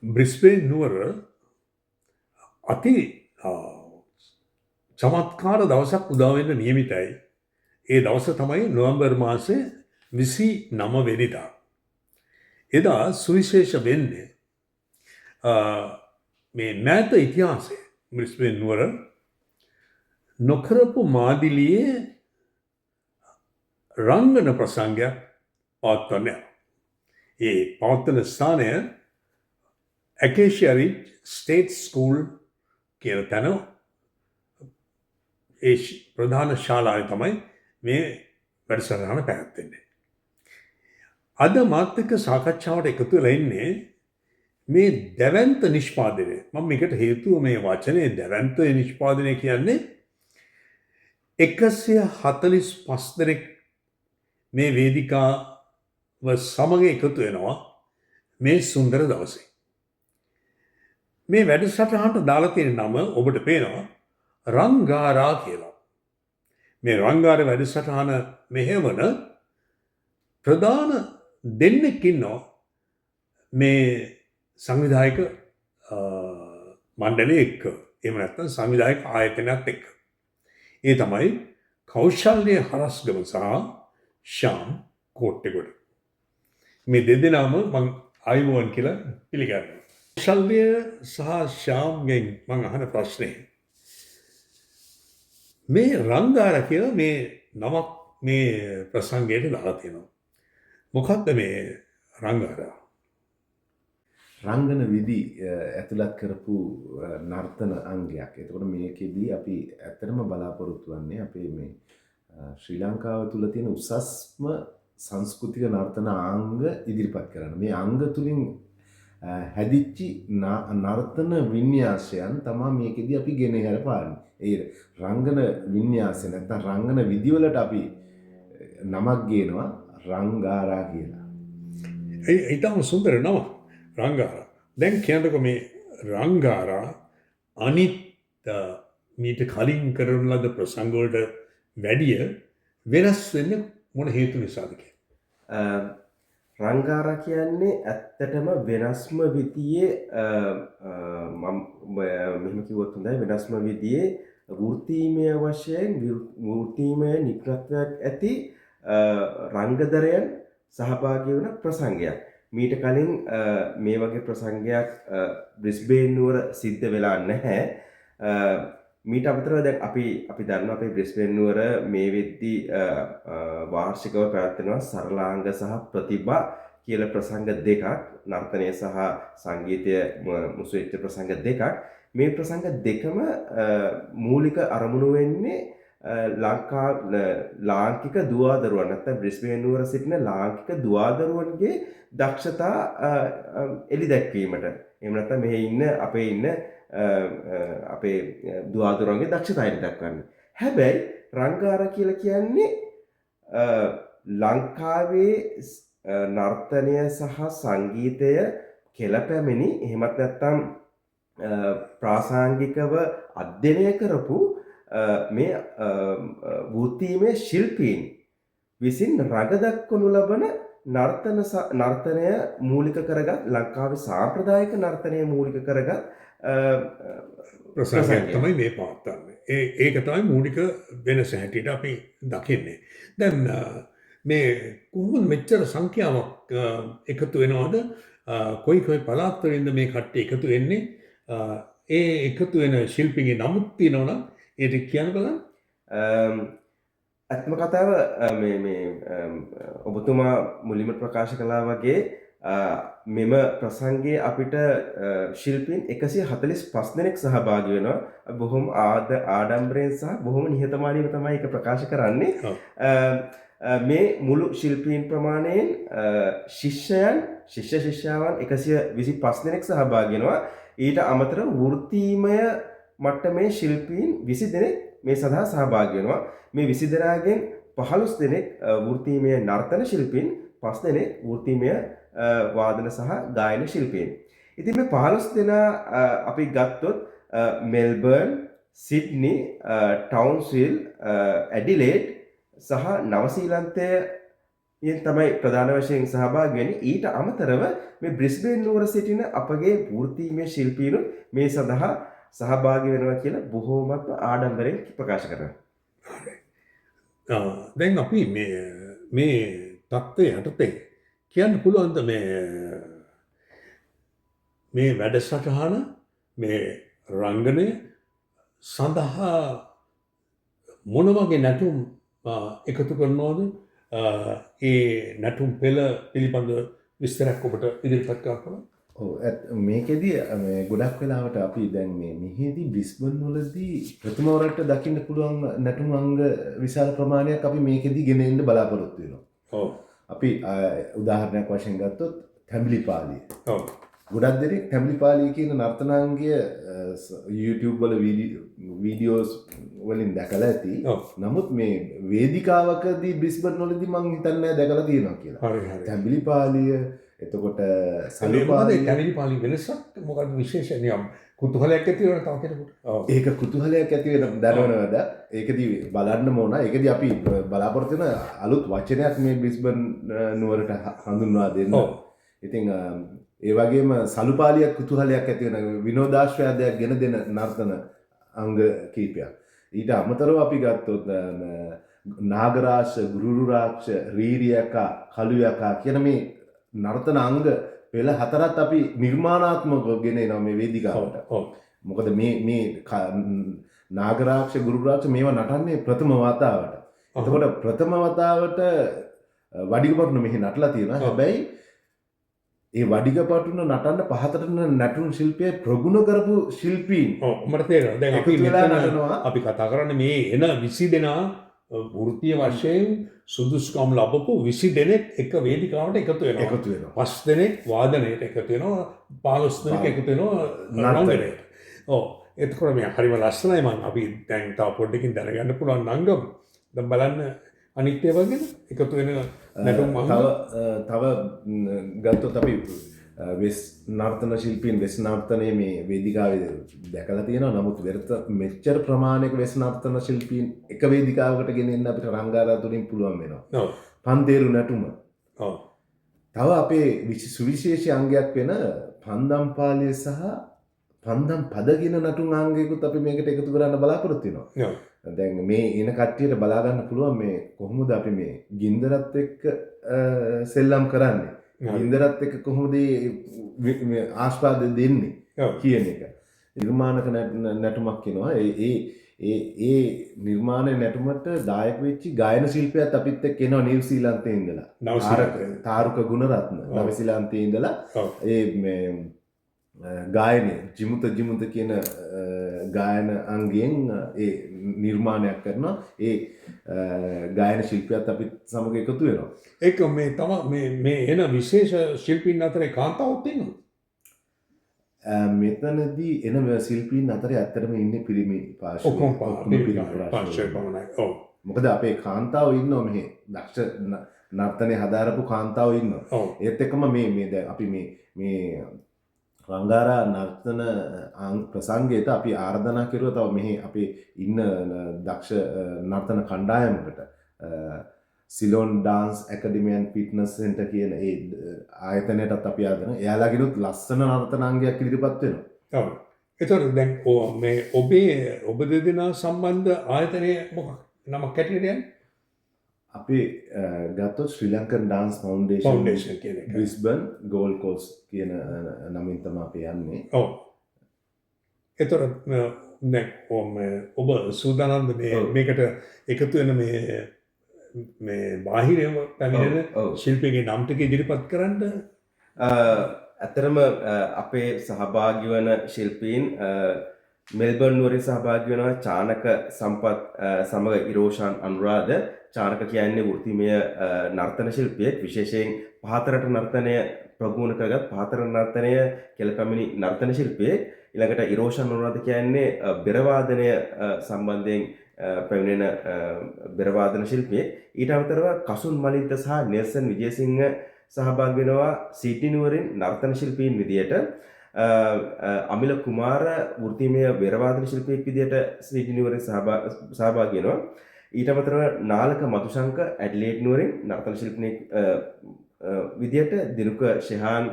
Brisbane නුවර අති චමත්කාර දවසක් උදා වෙන්න නියමිතයි. ඒ දවස තමයි නොවැම්බර් මාසේ 29 වෙනිදා. එදා සුවිශේෂ වෙන්නේ මේ මෑත ඉතිහාසයේ බ්‍රිස්බේන් නුවර නොකරපු මාදිලියේ රංගන ප්‍රසංගයක් පවත්වන්නේ. ඒ පවත්වන ස්ථානය ඇකේෂියා රිජ් ස්ටේට් ස්කූල් කියන තැන ඒ ප්‍රධාන ශාලාවේ තමයි මේ වැඩසටහන පැවැත්වෙන්නේ. අද මාත් එක්ක සාකච්ඡාවට එකතු වෙලා ඉන්නේ මේ දැවැන්ත නිෂ්පාදනය. මම මේකට හේතුව මේ වචනේ දැවැන්ත නිෂ්පාදනය කියන්නේ 145 දෙනෙක් මේ වේදිකාව සමග එකතු වෙනවා මේ සුන්දර දවසේ. මේ වැඩසටහනට දාලා තියෙන නම ඔබට පේනවා රංගාරා කියලා. මේ රංගාර වැඩසටහන මෙහෙවන ප්‍රධාන දෙන්නෙක් ඉන්නවා මේ සංවිධායක මණ්ඩලයේ එක්ක. එහෙම නැත්නම් සංවිධායක ආයතනයත් එක්ක. ඒ තමයි කෞශල්‍ය හරස්ගම සහ ශාම් කෝට්ටේගොඩ. මේ දෙදෙනාම මම ආයුබෝවන් කියලා පිළිගන්නවා. කෞශල්‍ය සහ ශාම්ගෙන් මම අහන ප්‍රශ්නේ මේ රංගාර කියලා මේ නමක් මේ ප්‍රසංගයට දාලා තියෙනවා. මොකක්ද මේ රංගාර? රංගන විදි ඇතුළත් කරපු නර්තන අංගයක්. එතකොට මේකෙදී අපි ඇත්තටම බලාපොරොත්තු වෙන්නේ අපේ මේ ශ්‍රී ලංකාව තුළ තියෙන උසස්ම සංස්කෘතික නර්තන අංග ඉදිරිපත් කරන්න. මේ අංග තුලින් හැදිච්ච නර්තන වින්‍යාසයන් තමයි මේකෙදී අපි ගෙන හරපාන්නේ. ඒ රංගන වින්‍යාසය නැත්නම් රංගන විදිවලට අපි නමක් ගේනවා රංගාරා කියලා. ඒ ඊටම සුන්දර නම රංගාරා. දැන් කියන්නකො මේ රංගාරා අනිත් මීට කලින් කරන ලද ප්‍රසංග වලට වැඩිය වෙනස් වෙන්නේ මොන හේතු නිසාද කියලා? රංගාරා කියන්නේ ඇත්තටම වෙනස්ම විදියේ මෙහෙම කිව්වොත් හොඳයි වෙනස්ම විදියේ වෘත්තීමය වශයෙන් වෘත්තීමය නිප්‍රත්‍යක් ඇති රංගදරයන් සහභාගී වන ප්‍රසංගයක්. මීට කලින් මේ වගේ ප්‍රසංගයක් බ්‍රිස්බේන් නුවර සිද්ධ වෙලා නැහැ. මීට අමතරව දැන් අපි දන්නවා අපේ බ්‍රිස්බේන් නුවර මේ වෙද්දී වාර්ෂිකව පැවැත්වෙනවා සරලාංග සහ ප්‍රතිභා කියලා ප්‍රසංග දෙකක්, නර්තනය සහ සංගීතය මුසු වෙච්ච ප්‍රසංග දෙකක්. මේ ප්‍රසංග දෙකම මූලික අරමුණු වෙන්නේ ලාංකික දුවාදරුවන් නැත්නම් බ්‍රිස්බේන් නුවර සිටින ලාංකික දුවාදරුවන්ගේ දක්ෂතා එලි දැක්වීමට. එහෙම නැත්නම් මෙහි ඉන්න අපේ දුවාදරුවන්ගේ දක්ෂතා එලි දක්වන්න. හැබැයි රංගාර කියලා කියන්නේ ලංකාවේ නර්තනය සහ සංගීතය කෙලපැමිණි එහෙමත් නැත්නම් ප්‍රාසංගිකව අධ්‍යයනය කරපු මේ වෘත්තීමය ශිල්පීන් විසින් රඟ දක්වනු ලබන නර්තනය මූලික කරගත් ලංකාවේ සාම්ප්‍රදායික නර්තනය මූලික කරගත් ප්‍රසංගයක් තමයි මේ පවත්වන්නේ. ඒක තමයි මූලික වෙනස හැටියට අපි දකින්නේ. දැන් මේ කොහොමද මෙච්චර සංඛ්‍යාවක් එකතු වෙනවද? කොයි පළාත්වලින්ද මේ කට්ටිය එකතු වෙන්නේ? ඒ එකතු වෙන ශිල්පීන්ගේ නමුත් තියෙනවනම් ඒක කියන්න බලන්න. ඇත්තම කතාව මේ ඔබතුමා මුලින්ම ප්‍රකාශ කළා වගේ මෙම ප්‍රසංගයේ අපිට ශිල්පීන් 145 දෙනෙක් සහභාගී වෙනවා. බොහොම ආඩම්බරයෙන් සහ බොහොම නිහතමානීව තමයි ඒක ප්‍රකාශ කරන්නේ. මේ මුළු ශිල්පීන් ප්‍රමාණයෙන් ශිෂ්‍ය ශිෂ්‍යාවන් 125 දෙනෙක් සහභාගී වෙනවා. ඊට අමතරව වෘත්තීමය මට්ටමේ ශිල්පීන් 20 දෙනෙක් මේ සඳහා සහභාගී වෙනවා. මේ 20 දෙනාගෙන් 15 දෙනෙක් වෘත්තීමය නර්තන ශිල්පීන්, 5 දෙනෙක් වෘත්තීමය වාදන සහ ගායන ශිල්පීන්. ඉතින් මේ 15 දෙනා අපි ගත්තොත් මෙල්බර්න්, සිඩ්නි, ටවුන්ස්විල්, ඇඩිලේඩ් සහ නවසීලන්තය ඉතින් තමයි ප්‍රධාන වශයෙන් සහභාගී වෙන්නේ. ඊට අමතරව මේ බ්‍රිස්බේන් නුවර සිටින අපගේ වෘත්තීමය ශිල්පීනු මේ සඳහා සහභාගී වෙනවා කියලා බොහෝමත්ම ආඩම්බරයෙන් ප්‍රකාශ කරනවා. දැන් අපි මේ තත්ත්වය යටතේ කියන්න පුළුවන්ද මේ වැඩසටහන මේ රංගනය සඳහා මොන වගේ නැටුම් එකතු කරනවද? ඒ නැටුම් පෙළ පිළිබඳ විස්තරයක් ඔබට ඉදිරිපත් කරන්න. මේකෙදී ගොඩක් වෙලාවට අපි දැන් මෙහිදී බ්‍රිස්බන් වලදී ප්‍රථම වරට දකින්න පුළුවන් නැටුම් අංග විශාල ප්‍රමාණයක් අපි මේකෙදී ගෙන එන්න බලාපොරොත්තු වෙනවා. අපි උදාහරණයක් වශයෙන් ගත්තොත් තැඹිලිපාලිය. ගොඩක් දෙනෙක් තැඹිලිපාලිය කියන නර්තනාංගය YouTube වල වීඩියෝස් වලින් දැකලා ඇති. නමුත් මේ වේදිකාවකදී බ්‍රිස්බන් වලදී මම හිතන්නේ දැකලා තියෙනවා කියලා. තැඹිලිපාලිය එතකොට තැඹිලිපාලිය වෙනසක් මොකක්ද විශේෂ කුතුහලයක් ඇති වෙන තව කෙනෙකුට? ඒක කුතුහලයක් ඇති වෙන දරවනවද? ඒකදී බලන්න ඕන. ඒකදී අපි බලාපොරොත්තු වෙන අලුත් වචනයක් මේ බ්‍රිස්බන් නුවරට හඳුන්වා දෙන්න. ඉතින් ඒ වගේම සලුපාලියක් කුතුහලයක් ඇති වෙන විනෝදාශ්‍රයයක් ගෙන දෙන නර්තන අංග කීපයක්. ඊට අමතරව අපි ගත්තොත් නාගරාශ, ගුරුරුරාක්ෂ, රීරියකා, කළුයකා කියන මේ නර්තන අංග පෙළ හතරත් අපි නිර්මාණාත්මකව ගෙන එනවා මේ වේදිකාවට. මොකද මේ නාගරාක්ෂ, ගුරුරුරාක්ෂ මේවා නටන්නේ ප්‍රථම වතාවට. එතකොට ප්‍රථම වතාවට වඩිගපටුන මෙහි නටලා තියෙනවා. හැබැයි ඒ වඩිගපටුන නටන්න පහතට නැටුම් ශිල්පයේ ප්‍රගුණ කරපු ශිල්පීන් මට තේරෙනවා. දැන් අපි කතා කරන්නේ මේ එන 20 දෙනා වෘත්තීය වශයෙන් සුදුසුකම් ලැබපු 20 දෙනෙක් එක වේදිකාවට එකතු වෙනවා. 5 දෙනෙක් වාදනයට එකතු වෙනවා, 15 දෙනෙක් එකතු වෙනවා නංගනයට. එතකොට මේ හරිම ලස්සනයි. මම අපි දැන් තව පොඩ්ඩකින් දැනගන්න පුළුවන් නංගම්. දැන් බලන්න අනිත් ඒවා ගැන එකතු වෙන නැටුම් තව ගත්තොත් අපි වෙස් නර්තන ශිල්පීන් වෙස් නර්තනයේ මේ වේදිකාවේ දැකලා තියෙනවා. නමුත් මෙච්චර ප්‍රමාණයක වෙස් නර්තන ශිල්පීන් එක වේදිකාවකට ගෙනෙන්න අපිට රංගාරා තුලින් පුළුවන් වෙනවා. පන්තේරු නැටුම. තව අපේ සුවිශේෂී අංගයක් වෙන පන්දම් පාලිය සහ පන්දම් පදගෙන නටුම් අංගයකුත් අපි මේකට එකතු කරන්න බලාපොරොත්තු වෙනවා. දැන් මේ එන කට්ටියට බලා ගන්න පුළුවන් මේ කොහොමද අපි මේ ගින්දරත් එක්ක සෙල්ලම් කරන්නේ. ගින්දරත් එක්ක කොහොමද මේ ආස්වාද දෙන්නේ කියන එක. නිර්මාණක නැටුමක් කියනවා. ඒ නිර්මාණ නැටුමට දායක වෙච්ච ගායන ශිල්පියත් අපිත් එක්ක එනවා නිව්සීලන්තේ ඉඳලා. තාරුක ගුණරත්න නවසීලන්තේ ඉඳලා ඒ මේ ගායනය ජිමුත කියන ගායන අංගයෙන් ඒ නිර්මාණයක් කරනවා. ඒ ගායන ශිල්පියත් අපිත් සමග එකතු වෙනවා. ඒක මේ තමයි මේ එන විශේෂ ශිල්පීන් අතරේ කාන්තාවොත් ඉන්නවා. මෙතනදී එන ශිල්පීන් අතරේ ඇත්තටම ඉන්නේ පිරිමි පාර්ශ්වය. ඔක්කොම පාර්ශ්වය පමණයි. මොකද අපේ කාන්තාවෝ ඉන්නවා මෙහි. දක්ෂ නර්තනය හදාරපු කාන්තාවෝ ඉන්නවා. ඒත් එක්කම මේ දැන් අපි මේ රංගාරා නර්තන ප්‍රසංගයට අපි ආරාධනා කරුවා තව මෙහි අපි ඉන්න දක්ෂ නර්තන කණ්ඩායමකට Ceylon dance academy and fitness centre කියන ඒ ආයතනයටත් අපි ආදන. එයාලගෙනුත් ලස්සන නර්තනාංගයක් ඉදිරිපත් වෙනවා. ඔව්. ඒතකොට දැන් මේ ඔබ දෙදෙනා සම්බන්ධ ආයතනය මොකක්ද? නමක් කැටියට යන්නේ? අපි ගත්තොත් ශ්‍රී ලංකන් ඩාන්ස් ෆවුන්ඩේෂන් කියන එක. බ්‍රිස්බන් ගෝල්ඩ් කෝස්ට් කියන නමින් තමයි අපි යන්නේ. ඔව්. ඒතකොට දැන් ඔබ සූදානම්ද මේකට එකතු වෙන මේ බාහිරව පැමිණෙන ශිල්පියෙකුගේ නම් ටික ඉදිරිපත් කරන්න? ඇත්තටම අපේ සහභාගී වන ශිල්පීන් මෙල්බර්න් නුවරින් සහභාගී වෙනවා චානක සම්පත් සමග ඉරෝෂාන් අනුරාධ. චානක කියන්නේ වෘත්තීමය නර්තන ශිල්පියෙක්. විශේෂයෙන් පහතරට නර්තනය ප්‍රගුණ කරගත් පහතර නර්තනය කෙළපැමිණි නර්තන ශිල්පියෙක්. ඊළඟට ඉරෝෂාන් අනුරාධ කියන්නේ බෙර වාදනය සම්බන්ධයෙන් පැමිණෙන බෙර වාදන ශිල්පියෙක්. ඊට අමතරව කසුන් මලින්ත සහ නෙල්සන් විජේසිංහ සහභාගී වෙනවා සිඩ්නි නුවරින් නර්තන ශිල්පීන් විදියට. අමිල කුමාර වෘත්තීමය බෙර වාදන ශිල්පියෙක් විදියට සිඩ්නි නුවරින් සහභාගී වෙනවා. ඊට අමතරව නාලක මధుශංක ඇඩ්ලේඩ් නුවරින් නර්තන ශිල්පිනියෙක් විදියට දිනුක ශෙහාන්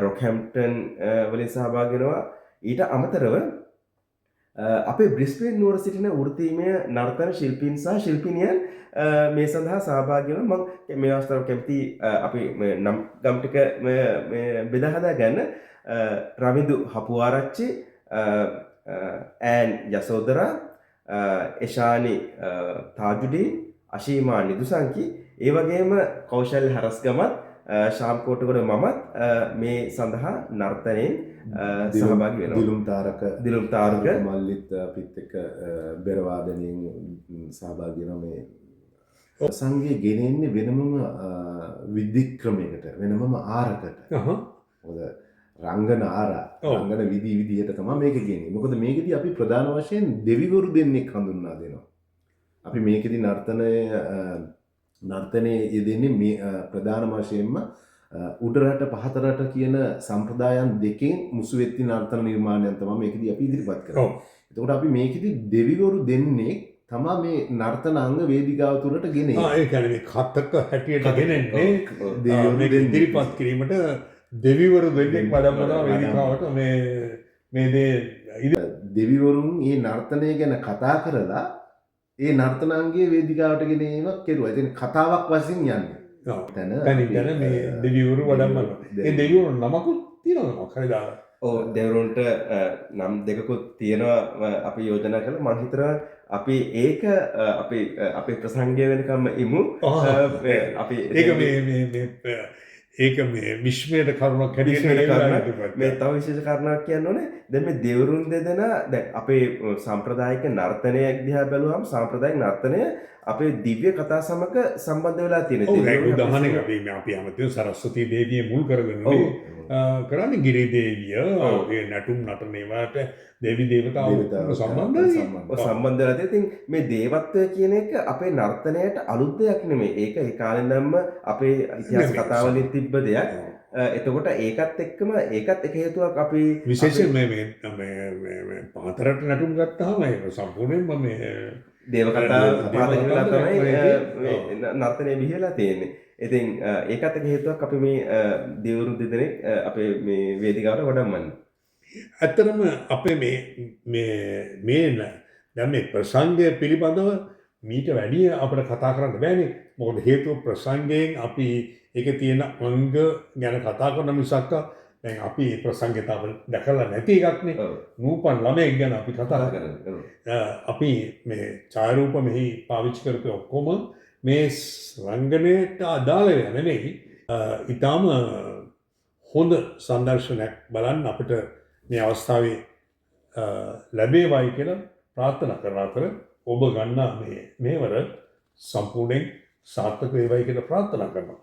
රොක්හැම්ප්ටන් වලින් සහභාගී වෙනවා. ඊට අමතරව අපේ බ්‍රිස්බේන් නුවර සිටින වෘත්තීමය නර්තන ශිල්පීන් සහ ශිල්පිනියන් මේ සඳහා සහභාගී වෙනවා. මම මේ අවස්ථාව කැමති අපි නම් ගම් ටික බෙදා හදා ගන්න. රවිදු හපුආරච්චි, ඈන් යසෝදරා, එෂානි තාජුඩීන්, අශීමා නිදුසංකි, ඒ වගේම කෞශල්‍ය හරස්ගමත්, ශාම් කෝටගොඩ මමත් මේ සඳහා නර්තනයෙන් සහභාගී වෙනවා. දිලුම් තාරක මල්ලිත් අපිත් එක්ක බෙරවාදනයෙන් සහභාගී වෙනවා. මේ සංගීතය ගෙනෙන්නේ වෙනමම විධික්‍රමයකට, වෙනමම ආරකට. මොකද රංගන ආරා, රංගන විදියට තමයි මේක ගෙන්නේ. මොකද මේකෙදි අපි ප්‍රධාන වශයෙන් දෙවිවරු දෙන්නෙක් හඳුන්වා දෙනවා. අපි මේකෙදි නර්තනයේ යෙදෙන්නේ මේ ප්‍රධාන වශයෙන්ම උඩරට පහතරට කියන සම්ප්‍රදායන් දෙකෙන් මුසු වෙච්ච නර්තන නිර්මාණයන් තමයි මේකෙදි අපි ඉදිරිපත් කරන්නේ. එතකොට අපි මේකෙදි දෙවිවරු දෙන්නේ තමයි මේ නර්තන අංග වේදිකාව තුරට ගෙනේ. ඒ කියන්නේ මේ කතක හැටියට ගෙනෙන්නේ දෙවිවරු ඉදිරිපත් කිරීමට දෙවිවරු දෙන්නෙක් වඩම්මනවා වේදිකාවට මේ දෙවිවරුන් මේ නර්තනය ගැන කතා කරලා ඒ නර්තනාංගයේ වේදිකාවට ගෙනීමක් කෙරුවා. ඉතින් කතාවක් වශයෙන් යන්නේ. තැනින් මේ දෙවිවරු වඩම්මනවා. ඒ දෙවිවරු නමකුත් තියෙනවා මොකක් හරි දාලා. ඔව් දෙවිවරුන්ට නම් දෙකකුත් තියෙනවා අපි යෝජනා කළා. මම හිතනවා අපි ඒක අපේ ප්‍රසංගය වෙනකම්ම ඉමු. අපි ඒක මේ විශ්වයට කරුණක් හැටියට මේ තව විශේෂ කාරණාවක් කියන්න ඕනේ. දැන් මේ දෙවරුන් දෙදෙනා දැන් අපේ සාම්ප්‍රදායික නර්තනය දිහා බැලුවම සාම්ප්‍රදායික නර්තනය අපේ දිව්‍ය කතා සමග සම්බන්ධ වෙලා තියෙනවා. ඔව් ඒක උදාහරණයක් අපි අමතන සරස්වතී දේවිය මුල් කරගෙන කරන්නේ ගිරි දේවිය ඒ නටුම් නටන ඒවාට දෙවි දේවතාවෝ සම්බන්ධයි. සම්බන්ධ වෙලා තියෙනවා. ඉතින් මේ දේවත්වය කියන එක අපේ නර්තනයට අලුත් දෙයක් නෙමෙයි. ඒක ඒ කාලේ ඉඳන්ම අපේ ඉතිහාස කතාවලින් තිබ්බ දෙයක්. එතකොට ඒකත් එක්කම ඒකත් එක හේතුවක් අපි විශේෂයෙන් මේ පාතරට නටුම් ගත්තාම ඒක සම්පූර්ණයෙන්ම මේ දේව කතා පාදක වෙලා තමයි නර්තනය බිහිලා තියෙන්නේ. ඉතින් ඒකත් එක හේතුවක් අපි මේ දෙවරු දෙදෙනෙක් අපේ මේ වේදිකාවට වඩම්මන්නේ. ඇත්තටම අපේ දැන් මේ ප්‍රසංගය පිළිබඳව මීට වැඩිය අපිට කතා කරන්න බෑනේ. මොකද හේතුව ප්‍රසංගයෙන් අපි ඒකේ තියෙන අංග ගැන කතා කරන මිසක් දැන් අපි ප්‍රසංගය තාම දැකලා නැති එකක්නේ. නූපන් ළමයෙක් ගැන අපි කතා කරන්නේ. අපි මේ ඡායාරූප මෙහි පාවිච්චි කරපු ඔක්කොම මේ රංගනයට අදාළ නෙමෙයි. ඊටාම හොඳ සංදර්ශනයක් බලන්න අපිට මේ අවස්ථාවේ ලැබේවයි කියලා ප්‍රාර්ථනා කරන අතර ඔබ ගන්නා මේවර සම්පූර්ණයෙන් සාර්ථක වේවයි කියලා ප්‍රාර්ථනා කරනවා.